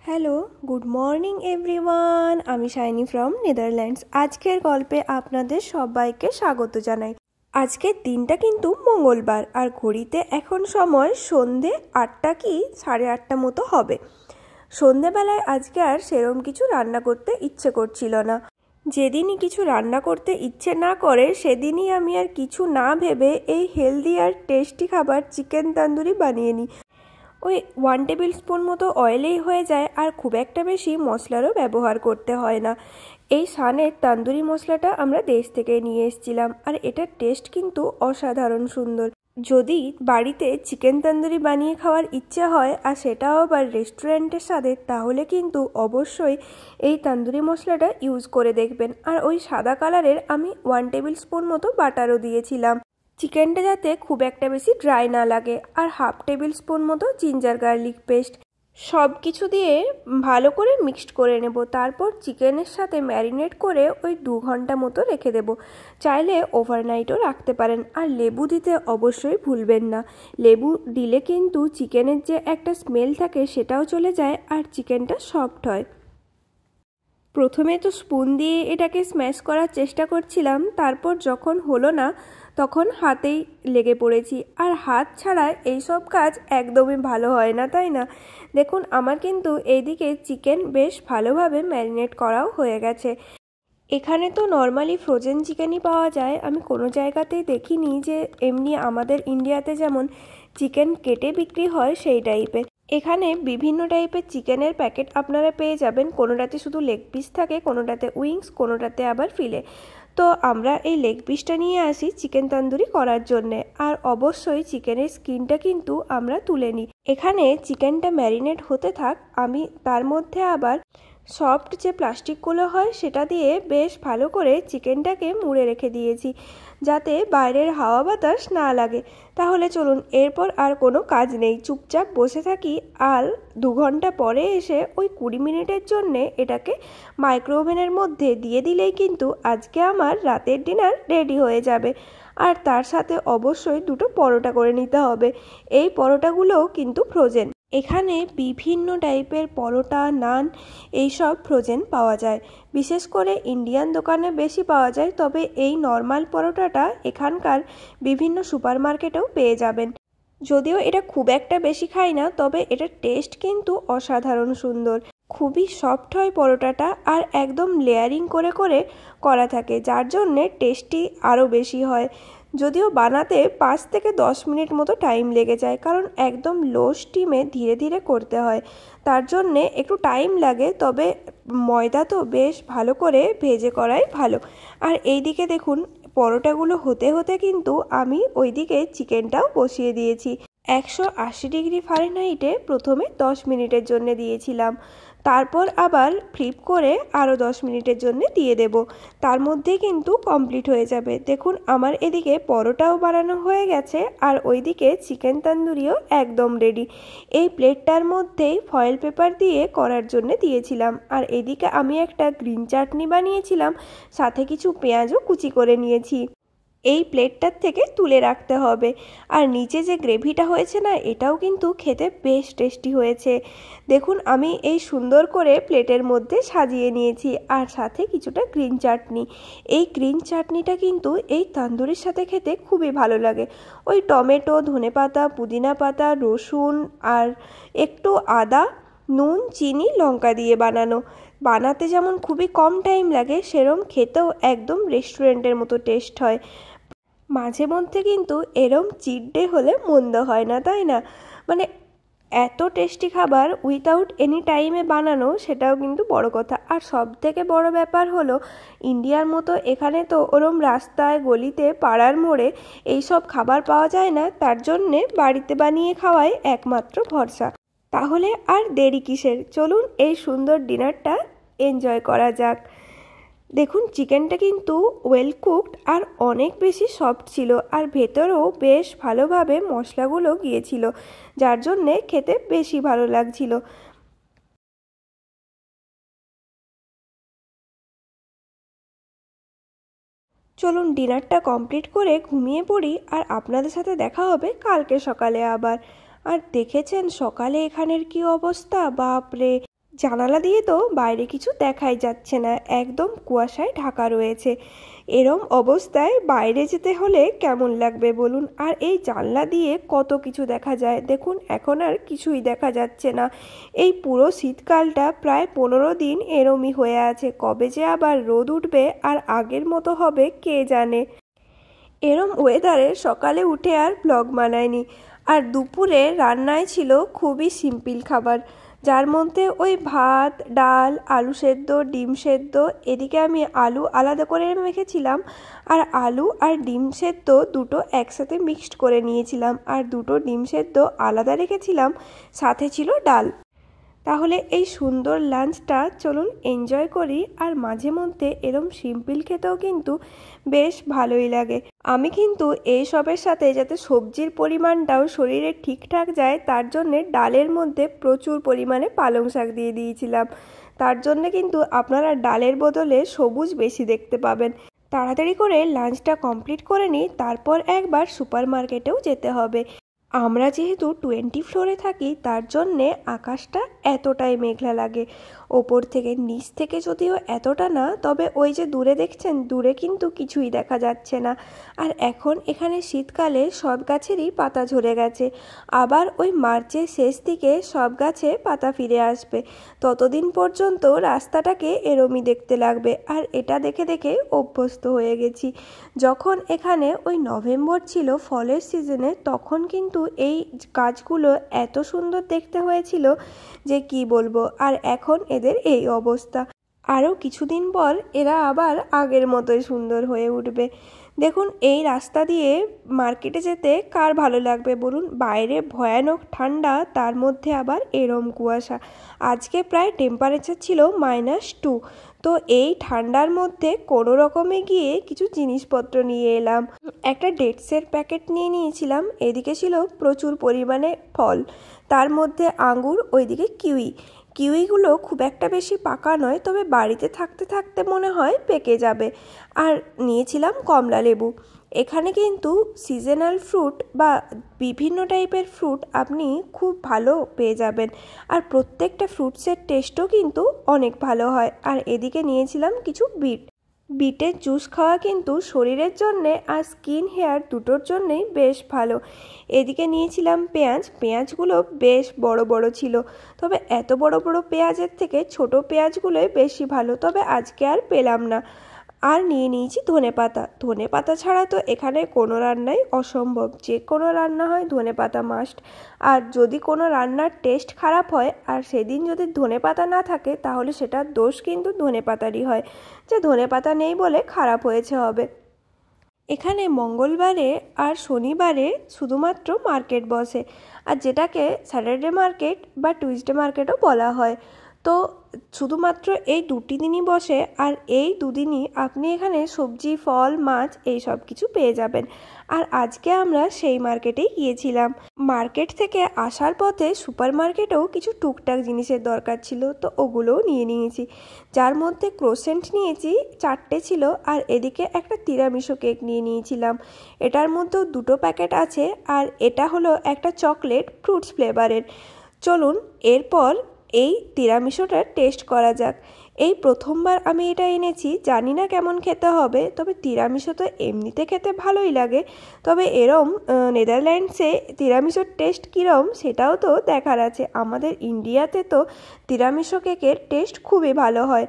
Hello, good morning everyone. আমি shiny from Netherlands. আজকের গল্পে আপনাদের সবাইকে স্বাগত জানাই। আজকের দিনটা কিন্তু মঙ্গলবার, আর ঘড়িতে এখন সময় সন্ধে 8টা কি 8:30 মতো হবে। সন্ধেবেলায় আজকে আর সেরম কিছু রান্না করতে ইচ্ছে করছিল না। যেদিনই কিছু রান্না করতে ইচ্ছে না করে সেদিনই আমি আর কিছু না ভেবে এই হেলদি আর টেস্টি খাবার চিকেন তন্দুরি বানিয়ে নিই। ওই 1 টেবিল স্পুন মতো অয়েলেই হয়ে যায়, আর খুব একটা বেশি মশলারও ব্যবহার করতে হয় না। এই সানের তন্দুরি মশলাটা আমরা দেশ থেকে নিয়ে এসেছিলাম, আর এটার টেস্ট কিন্তু অসাধারণ সুন্দর। যদি বাড়িতে চিকেন তন্দুরি বানিয়ে খাওয়ার ইচ্ছে হয়, আর সেটাও আবার রেস্টুরেন্টের স্বাদে, তাহলে কিন্তু অবশ্যই এই তন্দুরি মশলাটা ইউজ করে দেখবেন। আর ওই সাদা কালারের আমি 1 টেবিল স্পুন মতো বাটারও দিয়েছিলাম, চিকেনটা যাতে খুব একটা বেশি ড্রাই না লাগে। আর 1/2 টেবিল স্পুন মতো জিঞ্জার গার্লিক পেস্ট, সব কিছু দিয়ে ভালো করে মিক্সড করে নেব। তারপর চিকেনের সাথে ম্যারিনেট করে ওই 2 ঘন্টা মতো রেখে দেব। চাইলে ওভারনাইটও রাখতে পারেন। আর লেবু দিতে অবশ্যই ভুলবেন না। লেবু দিলে কিন্তু চিকেনের যে একটা স্মেল থাকে সেটাও চলে যায়, আর চিকেনটা সফট হয়। প্রথমে তো স্পুন দিয়ে এটাকে স্ম্যাশ করার চেষ্টা করছিলাম, তারপর যখন হলো না তখন হাতেই লেগে পড়েছি। আর হাত ছাড়া এইসব কাজ একদমই ভালো হয় না, তাই না? দেখুন, আমার কিন্তু এইদিকে চিকেন বেশ ভালোভাবে ম্যারিনেট করাও হয়ে গেছে। এখানে তো নর্মালি ফ্রোজেন চিকেনই পাওয়া যায়, আমি কোনো জায়গাতেই দেখিনি যে এমনি আমাদের ইন্ডিয়াতে যেমন চিকেন কেটে বিক্রি হয় সেই টাইপের। এখানে বিভিন্ন টাইপের চিকেনের প্যাকেট আপনারা পেয়ে যাবেন। কোনোটাতে শুধু লেগ পিস থাকে, কোনোটাতে উইংস, কোনোটাতে আবার ফিলে। তো আমরা এই লেগ পিসটা নিয়ে আসি চিকেন তন্দুরি করার জন্যে। আর অবশ্যই চিকেনের স্কিনটা কিন্তু আমরা তুলে নিই। এখানে চিকেনটা ম্যারিনেট হতে থাক, আমি তার মধ্যে আবার সফট যে প্লাস্টিকগুলো হয় সেটা দিয়ে বেশ ভালো করে চিকেনটাকে মুড়ে রেখে দিয়েছি, যাতে বাইরের হাওয়া বাতাস না লাগে। তাহলে চলুন, এরপর আর কোনো কাজ নেই, চুপচাপ বসে থাকি। আর 2 ঘন্টা পরে এসে ওই 20 মিনিটের জন্যে এটাকে মাইক্রো ওভেনের মধ্যে দিয়ে দিলেই কিন্তু আজকে আমার রাতের ডিনার রেডি হয়ে যাবে। আর তার সাথে অবশ্যই 2টো পরোটা করে নিতে হবে। এই পরোটাগুলোও কিন্তু ফ্রোজেন। এখানে বিভিন্ন টাইপের পরোটা, নান এইসব ফ্রোজেন পাওয়া যায়। বিশেষ করে ইন্ডিয়ান দোকানে বেশি পাওয়া যায়, তবে এই নর্মাল পরোটাটা এখানকার বিভিন্ন সুপার মার্কেটেও পেয়ে যাবেন। যদিও এটা খুব একটা বেশি খাই না, তবে এটার টেস্ট কিন্তু অসাধারণ সুন্দর। খুবই সফট হয় পরোটাটা, আর একদম লেয়ারিং করে করে করা থাকে, যার জন্যে টেস্টি আরও বেশি হয়। যদিও বানাতে 5 থেকে 10 মিনিট মতো টাইম লেগে যায়, কারণ একদম লো স্টিমে ধীরে ধীরে করতে হয়, তার জন্যে একটু টাইম লাগে। তবে ময়দা তো বেশ ভালো করে ভেজে করাই ভালো। আর এইদিকে দেখুন, পরোটাগুলো হতে হতে কিন্তু আমি ওইদিকে চিকেনটাও বসিয়ে দিয়েছি। 180 ডিগ্রি ফারেনহাইটে প্রথমে 10 মিনিটের জন্য দিয়েছিলাম, তারপর আবার ফ্লিপ করে আরও 10 মিনিটের জন্য দিয়ে দেব। তার মধ্যেই কিন্তু কমপ্লিট হয়ে যাবে। দেখুন, আমার এদিকে পরোটাও বানানো হয়ে গেছে, আর ওইদিকে চিকেন তন্দুরিও একদম রেডি। এই প্লেটটার মধ্যেই ফয়েল পেপার দিয়ে করার জন্য দিয়েছিলাম। আর এদিকে আমি একটা গ্রিন চাটনি বানিয়েছিলাম, সাথে কিছু পেঁয়াজও কুচি করে নিয়েছি। এই প্লেটটার থেকে তুলে রাখতে হবে। আর নিচে যে গ্রেভিটা হয়েছে না, এটাও কিন্তু খেতে বেশ টেস্টি হয়েছে। দেখুন, আমি এই সুন্দর করে প্লেটের মধ্যে সাজিয়ে নিয়েছি, আর সাথে কিছুটা গ্রিন চাটনি। এই গ্রিন চাটনিটা কিন্তু এই তন্দুরির সাথে খেতে খুবই ভালো লাগে। ওই টমেটো, ধনেপাতা, পুদিনা পাতা, রসুন আর একটু আদা, নুন, চিনি, লঙ্কা দিয়ে বানানো। বানাতে যেমন খুবই কম টাইম লাগে, সেরম খেতেও একদম রেস্টুরেন্টের মতো টেস্ট হয়। মাঝে মধ্যে কিন্তু এরম চিট ডে হলে মন্দ হয় না, তাই না? মানে এত টেস্টি খাবার উইথাউট এনি টাইমে বানানো, সেটাও কিন্তু বড় কথা। আর সব থেকে বড় ব্যাপার হলো, ইন্ডিয়ার মতো এখানে তো ওরম রাস্তায়, গলিতে, পাড়ার মোড়ে এইসব খাবার পাওয়া যায় না, তার জন্যে বাড়িতে বানিয়ে খাওয়াই একমাত্র ভরসা। তাহলে আর দেরি কিসের, চলুন এই সুন্দর ডিনারটা এনজয় করা যাক। দেখুন, চিকেনটা কিন্তু ওয়েল কুকড আর অনেক বেশি সফট ছিল, আর ভেতরেও বেশ ভালোভাবে মশলাগুলো গিয়েছিল, যার জন্যে খেতে বেশি ভালো লাগছিল। চলুন ডিনারটা কমপ্লিট করে ঘুমিয়ে পড়ি, আর আপনাদের সাথে দেখা হবে কালকে সকালে আবার। আর দেখেছেন সকালে এখানের কি অবস্থা, বাপরে! জানালা দিয়ে তো বাইরে কিছু দেখাই যাচ্ছে না, একদম কুয়াশায় ঢাকা রয়েছে। এরম অবস্থায় বাইরে যেতে হলে কেমন লাগবে বলুন। আর এই জানলা দিয়ে কত কিছু দেখা যায়, দেখুন এখন আর কিছুই দেখা যাচ্ছে না। এই পুরো শীতকালটা প্রায় 15 দিন এরমই হয়ে আছে, কবে যে আবার রোদ উঠবে আর আগের মতো হবে কে জানে। এরম ওয়েদারে সকালে উঠে আর ব্লগ বানায়নি। আর দুপুরে রান্নায় ছিল খুবই সিম্পল খাবার, যার মধ্যে ওই ভাত, ডাল, আলু সেদ্ধ, ডিম সেদ্ধ। এদিকে আমি আলু আলাদা করে মেখেছিলাম, আর আলু আর ডিম সেদ্ধ দুটো একসাথে মিক্সড করে নিয়েছিলাম, আর দুটো ডিম সেদ্ধ আলাদা রেখেছিলাম, সাথে ছিল ডাল। তাহলে এই সুন্দর লাঞ্চটা চলুন এনজয় করি। আর মাঝে মধ্যে এরম সিম্পল খেতেও কিন্তু বেশ ভালোই লাগে। আমি কিন্তু এই সবের সাথে যাতে সবজির পরিমাণটাও শরীরে ঠিকঠাক যায় তার জন্যে ডালের মধ্যে প্রচুর পরিমাণে পালং শাক দিয়ে দিয়েছিলাম। তার জন্যে কিন্তু আপনারা ডালের বদলে সবুজ বেশি দেখতে পাবেন। তাড়াতাড়ি করে লাঞ্চটা কমপ্লিট করে নিই, তারপর একবার সুপার মার্কেটেও যেতে হবে। আমরা যেহেতু 20 ফ্লোরে থাকি তার জন্যে আকাশটা এতটাই মেঘলা লাগে। ওপর থেকে নিচ থেকে যদিও এতটা না, তবে ওই যে দূরে দেখছেন, দূরে কিন্তু কিছুই দেখা যাচ্ছে না। আর এখন এখানে শীতকালে সব গাছেরই পাতা ঝরে গেছে, আবার ওই মার্চের শেষ দিকে সব গাছে পাতা ফিরে আসবে। ততদিন পর্যন্ত রাস্তাটাকে এরমই দেখতে লাগবে, আর এটা দেখে দেখে অভ্যস্ত হয়ে গেছি। যখন এখানে ওই নভেম্বর ছিল ফলের সিজনে, তখন কিন্তু এই গাছগুলো এত সুন্দর দেখতে হয়েছিল যে কি বলবো। আর এখন এদের এই অবস্থা, আরও কিছুদিন পর এরা আবার আগের মতোই সুন্দর হয়ে উঠবে। দেখুন এই রাস্তা দিয়ে মার্কেটে যেতে কার ভালো লাগবে বলুন। বাইরে ভয়ানক ঠান্ডা, তার মধ্যে আবার এরম কুয়াশা। আজকে প্রায় টেম্পারেচার ছিল -2। তো এই ঠান্ডার মধ্যে কোনো রকমে গিয়ে কিছু জিনিসপত্র নিয়ে এলাম। একটা ডেটসের প্যাকেট নিয়ে নিয়েছিলাম। এদিকে ছিল প্রচুর পরিমাণে ফল, তার মধ্যে আঙ্গুর, ওইদিকে কিউই। কিউইগুলো খুব একটা বেশি পাকা নয়, তবে বাড়িতে থাকতে থাকতে মনে হয় পেকে যাবে। আর নিয়েছিলাম কমলা লেবু। এখানে কিন্তু সিজনাল ফ্রুট বা বিভিন্ন টাইপের ফ্রুট আপনি খুব ভালো পেয়ে যাবেন, আর প্রত্যেকটা ফ্রুটসের টেস্টও কিন্তু অনেক ভালো হয়। আর এদিকে নিয়েছিলাম কিছু বিট। বিটের জুস খাওয়া কিন্তু শরীরের জন্যে আর স্কিন হেয়ার দুটোর জন্যেই বেশ ভালো। এদিকে নিয়েছিলাম পেঁয়াজ। পেঁয়াজগুলো বেশ বড় বড় ছিল, তবে এত বড় বড় পেঁয়াজের থেকে ছোট পেঁয়াজগুলোই বেশি ভালো, তবে আজকে আর পেলাম না। আর নিয়ে নিয়েছি ধনেপাতা। ধনেপাতা ছাড়া তো এখানে কোনো রান্নাই অসম্ভব, যে কোনো রান্না হয় ধনেপাতা মাস্ট। আর যদি কোনো রান্নার টেস্ট খারাপ হয় আর সেদিন যদি ধনেপাতা না থাকে, তাহলে সেটার দোষ কিন্তু ধনেপাতারই হয়, যে ধনেপাতা নেই বলে খারাপ হয়েছে হবে। এখানে মঙ্গলবারে আর শনিবারে শুধুমাত্র মার্কেট বসে, আর যেটাকে স্যাটারডে মার্কেট বা টুইসডে মার্কেটও বলা হয়। তো শুধুমাত্র এই দুটি দিনই বসে, আর এই দুদিনই আপনি এখানে সবজি, ফল, মাছ এই সব কিছু পেয়ে যাবেন। আর আজকে আমরা সেই মার্কেটেই গিয়েছিলাম। মার্কেট থেকে আসার পথে সুপার মার্কেটেও কিছু টুকটাক জিনিসের দরকার ছিল, তো ওগুলোও নিয়ে নিয়েছি। যার মধ্যে ক্রোসেন্ট নিয়েছি 4টে ছিল, আর এদিকে একটা তিরামিসু কেক নিয়ে নিয়েছিলাম। এটার মধ্যেও 2টো প্যাকেট আছে, আর এটা হলো একটা চকলেট ফ্রুটস ফ্লেভারের। চলুন এরপর এই তিরামিসুটা টেস্ট করা যাক। এই প্রথমবার আমি এটা এনেছি, জানি না কেমন খেতে হবে, তবে তিরামিসু তো এমনিতে খেতে ভালোই লাগে, তবে এরম নেদারল্যান্ডসে তিরামিসুর টেস্ট কীরম সেটাও তো দেখার আছে। আমাদের ইন্ডিয়াতে তো তিরামিসু কেকের টেস্ট খুবই ভালো হয়।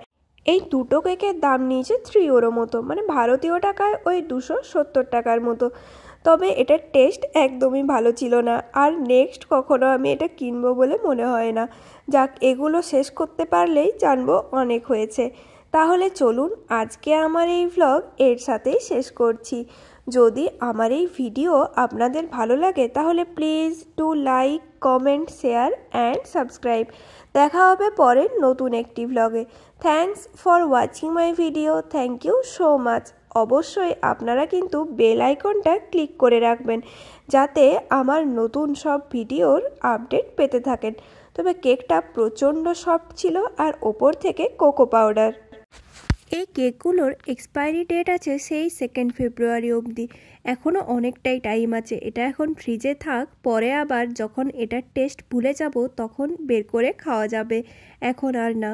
এই দুটো কেকের দাম নিয়েছে 3 ইউরো মতো, মানে ভারতীয় টাকায় ওই 270 টাকার মতো। তবে এটার টেস্ট একদমই ভালো ছিল না, আর নেক্সট কখনো আমি এটা কিনবো বলে মনে হয় না। যাক, এগুলো শেষ করতে পারলেই জানবো অনেক হয়েছে। তাহলে চলুন আজকে আমার এই ভ্লগ এর সাথেই শেষ করছি। যদি আমার এই ভিডিও আপনাদের ভালো লাগে তাহলে please do like, comment, share and subscribe. দেখা হবে পরের নতুন একটি ভ্লগে। Thanks for watching my video. Thank you so much. অবশ্যই আপনারা কিন্তু বেল আইকনটা ক্লিক করে রাখবেন, যাতে আমার নতুন সব ভিডিওর আপডেট পেতে থাকেন। তবে কেকটা প্রচণ্ড সফট ছিল, আর ওপর থেকে কোকো পাউডার। এই কেকগুলোর এক্সপায়ারি ডেট আছে সেই 2 ফেব্রুয়ারি অবধি। এখনও অনেকটাই টাইম আছে। এটা এখন ফ্রিজে থাক, পরে আবার যখন এটার টেস্ট ভুলে যাব তখন বের করে খাওয়া যাবে, এখন আর না।